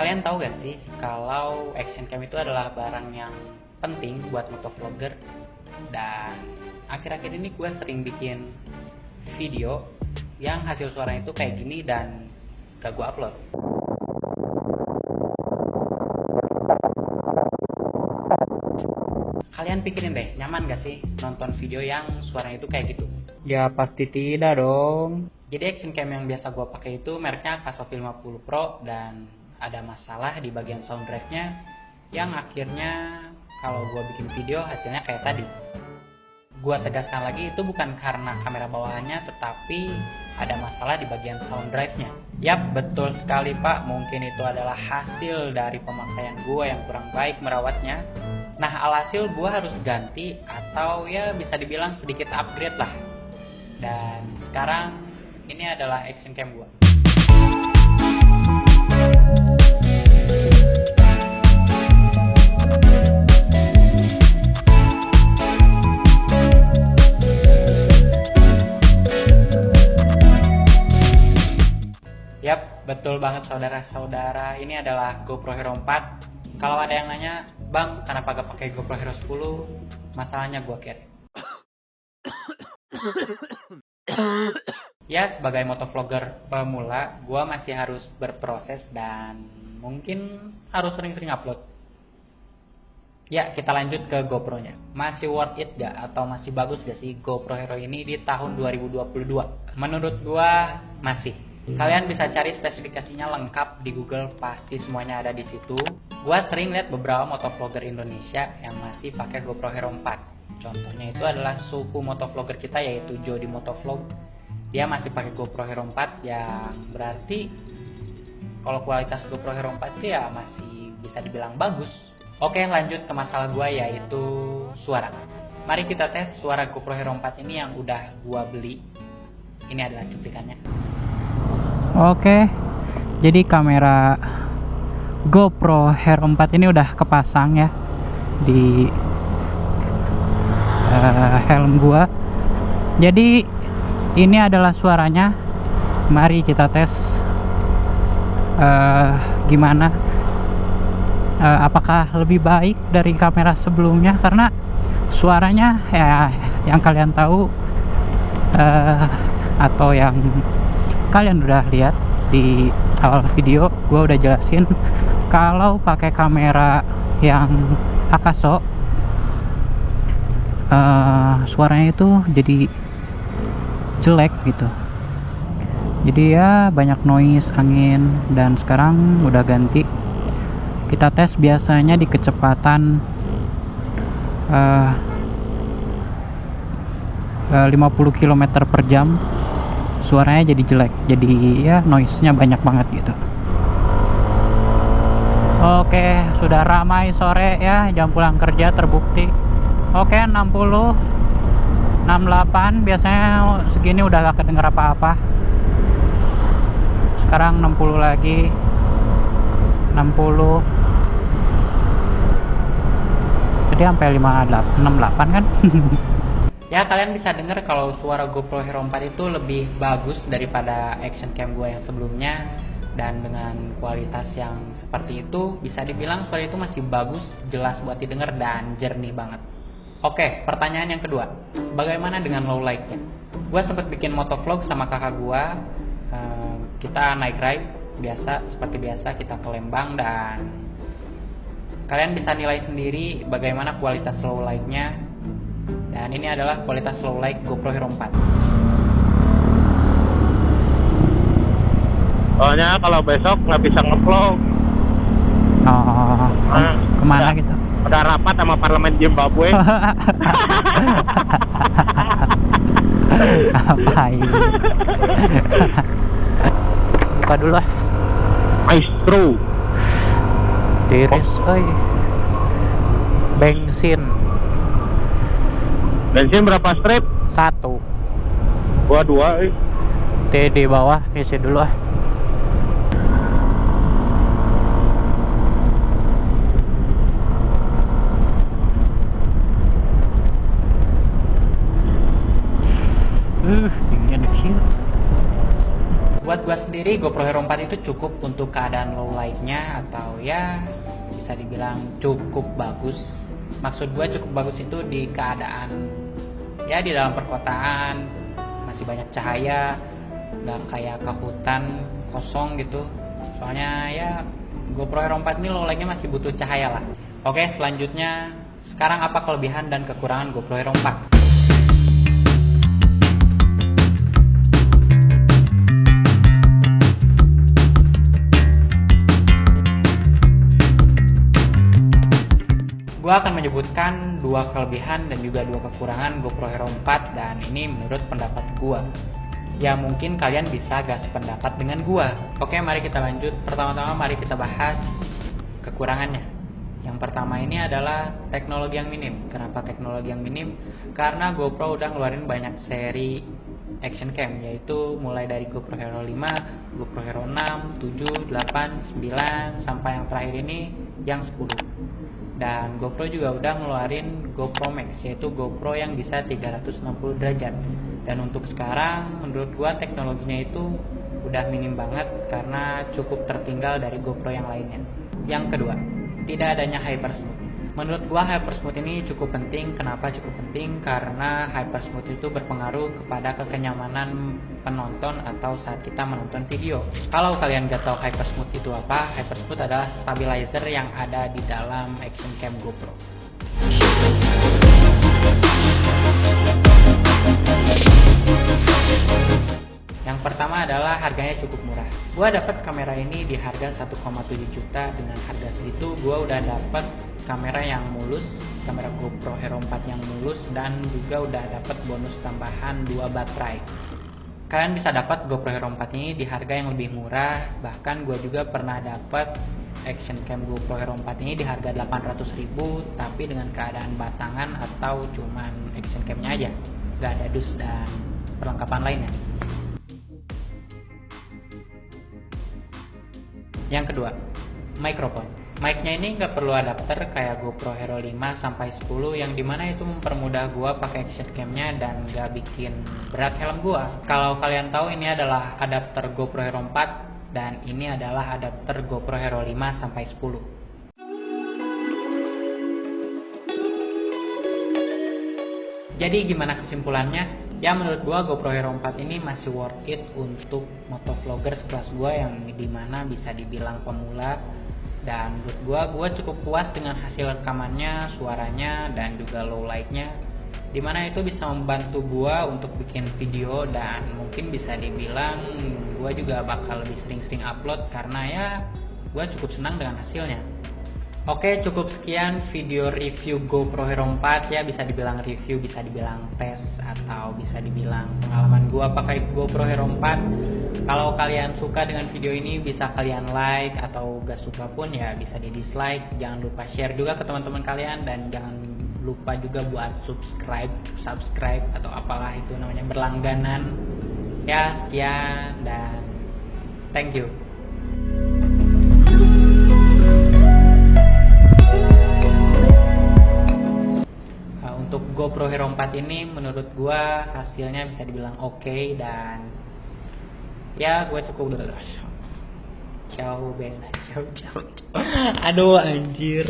Kalian tahu gak sih kalau action cam itu adalah barang yang penting buat motovlogger? Dan akhir-akhir ini gue sering bikin video yang hasil suaranya itu kayak gini dan gak gue upload. Kalian pikirin deh, nyaman gak sih nonton video yang suaranya itu kayak gitu? Ya pasti tidak dong. Jadi action cam yang biasa gue pakai itu mereknya Casofil 50 Pro dan ada masalah di bagian sound drive-nya yang akhirnya kalau gue bikin video hasilnya kayak tadi. Gue tegaskan lagi, itu bukan karena kamera bawahannya, tetapi ada masalah di bagian sound drive-nya. Yap, betul sekali Pak, mungkin itu adalah hasil dari pemakaian gue yang kurang baik merawatnya. Nah, alhasil gue harus ganti atau ya bisa dibilang sedikit upgrade lah. Dan sekarang ini adalah action cam gue. Yap, betul banget saudara-saudara, ini adalah GoPro Hero 4. Kalau ada yang nanya, Bang, kenapa gak pakai GoPro Hero 10? Masalahnya gua carry. Ya, sebagai motovlogger pemula, gua masih harus berproses dan mungkin harus sering-sering upload. Ya, kita lanjut ke GoPro-nya. Masih worth it gak? Atau masih bagus gak sih GoPro Hero ini di tahun 2022? Menurut gua, masih. Kalian bisa cari spesifikasinya lengkap di Google, pasti semuanya ada di situ. Gua sering lihat beberapa motovlogger Indonesia yang masih pakai GoPro Hero 4. Contohnya itu adalah suku motovlogger kita, yaitu Jody Motovlog. Dia masih pakai GoPro Hero 4 yang berarti kalau kualitas GoPro Hero 4 sih ya masih bisa dibilang bagus. Oke, lanjut ke masalah gua, yaitu suara. Mari kita tes suara GoPro Hero 4 ini yang udah gua beli. Ini adalah cuplikannya. Oke, jadi kamera GoPro Hero 4 ini udah kepasang ya di helm gua. Jadi ini adalah suaranya. Mari kita tes gimana, apakah lebih baik dari kamera sebelumnya, karena suaranya ya yang kalian tahu atau yang kalian udah lihat di awal video, gua udah jelasin kalau pakai kamera yang Akaso suaranya itu jadi jelek gitu. Jadi ya banyak noise, angin, dan sekarang udah ganti. Kita tes biasanya di kecepatan 50 km per jam. Suaranya jadi jelek, jadi ya noise-nya banyak banget gitu. Oke, sudah ramai sore ya, jam pulang kerja terbukti. Oke, 60 68, biasanya segini udah gak kedenger apa-apa. Sekarang 60 lagi, 60. Jadi sampai 68 kan. Ya, kalian bisa denger kalau suara GoPro Hero 4 itu lebih bagus daripada action cam gue yang sebelumnya. Dan dengan kualitas yang seperti itu, bisa dibilang suara itu masih bagus, jelas buat didengar, dan jernih banget. Oke, pertanyaan yang kedua, bagaimana dengan low light-nya? Gue sempat bikin motovlog sama kakak gue. Kita naik ride biasa, seperti biasa kita ke Lembang, dan kalian bisa nilai sendiri bagaimana kualitas low light-nya. Dan ini adalah kualitas low light GoPro Hero 4. Soalnya kalau besok nggak bisa ngevlog. Kemana gitu? Udah rapat sama parlemen Zimbabwe. Ngapain? Buka dulu lah. Maestro. Tiris, oi. Bensin Berapa strip? 1. Gua 2. T di bawah, isi dulu ah. Dingin sih. Buat gua sendiri sendiri GoPro Hero 4 itu cukup untuk keadaan low light-nya, atau ya bisa dibilang cukup bagus. Maksud gue cukup bagus itu di keadaan ya di dalam perkotaan, masih banyak cahaya, nggak kayak ke hutan kosong gitu. Soalnya ya GoPro Hero 4 ini low light-nya masih butuh cahaya lah. Oke, selanjutnya sekarang apa kelebihan dan kekurangan GoPro Hero 4? Gue akan menyebutkan 2 kelebihan dan juga 2 kekurangan GoPro Hero 4, dan ini menurut pendapat gue. Ya mungkin kalian bisa gak sependapat dengan gue. Oke, mari kita lanjut. Pertama-tama mari kita bahas kekurangannya. Yang pertama ini adalah teknologi yang minim. Kenapa teknologi yang minim? Karena GoPro udah ngeluarin banyak seri action cam, yaitu mulai dari GoPro Hero 5, GoPro Hero 6, 7, 8, 9, sampai yang terakhir ini yang 10. Dan GoPro juga udah ngeluarin GoPro Max, yaitu GoPro yang bisa 360 derajat. Dan untuk sekarang menurut gua teknologinya itu udah minim banget karena cukup tertinggal dari GoPro yang lainnya. Yang kedua, tidak adanya hypersmooth. Menurut gua hypersmooth ini cukup penting. Kenapa cukup penting? Karena hypersmooth itu berpengaruh kepada kenyamanan penonton atau saat kita menonton video. Kalau kalian gak tahu hypersmooth itu apa, hypersmooth adalah stabilizer yang ada di dalam action cam GoPro. Yang pertama adalah harganya cukup murah. Gua dapat kamera ini di harga 1,7 juta. Dengan harga segitu gua udah dapat kamera yang mulus, kamera GoPro Hero 4 yang mulus, dan juga udah dapat bonus tambahan 2 baterai. Kalian bisa dapat GoPro Hero 4 ini di harga yang lebih murah. Bahkan gue juga pernah dapat action cam GoPro Hero 4 ini di harga 800.000, tapi dengan keadaan batangan atau cuman action camnya aja, gak ada dus dan perlengkapan lainnya. Yang kedua, mikrofon. Mic-nya ini nggak perlu adapter kayak GoPro Hero 5 sampai 10, yang dimana itu mempermudah gua pakai action cam-nya dan nggak bikin berat helm gua. Kalau kalian tahu, ini adalah adapter GoPro Hero 4 dan ini adalah adapter GoPro Hero 5 sampai 10. Jadi gimana kesimpulannya? Ya menurut gua GoPro Hero 4 ini masih worth it untuk motovlogger sekelas gua yang dimana bisa dibilang pemula. Dan menurut gua cukup puas dengan hasil rekamannya, suaranya, dan juga low light-nya, dimana itu bisa membantu gua untuk bikin video, dan mungkin bisa dibilang gua juga bakal lebih sering-sering upload karena ya gua cukup senang dengan hasilnya. Oke, cukup sekian video review GoPro Hero 4. Ya bisa dibilang review, bisa dibilang tes, atau bisa dibilang pengalaman gua pakai GoPro Hero 4. Kalau kalian suka dengan video ini bisa kalian like, atau gak suka pun ya bisa di dislike. Jangan lupa share juga ke teman-teman kalian, dan jangan lupa juga buat subscribe atau apalah itu namanya, berlangganan. Ya sekian dan thank you. Untuk GoPro Hero 4 ini menurut gua hasilnya bisa dibilang oke, dan ya gua cukup udah. Ciao Ben. Ciao. Aduh anjir.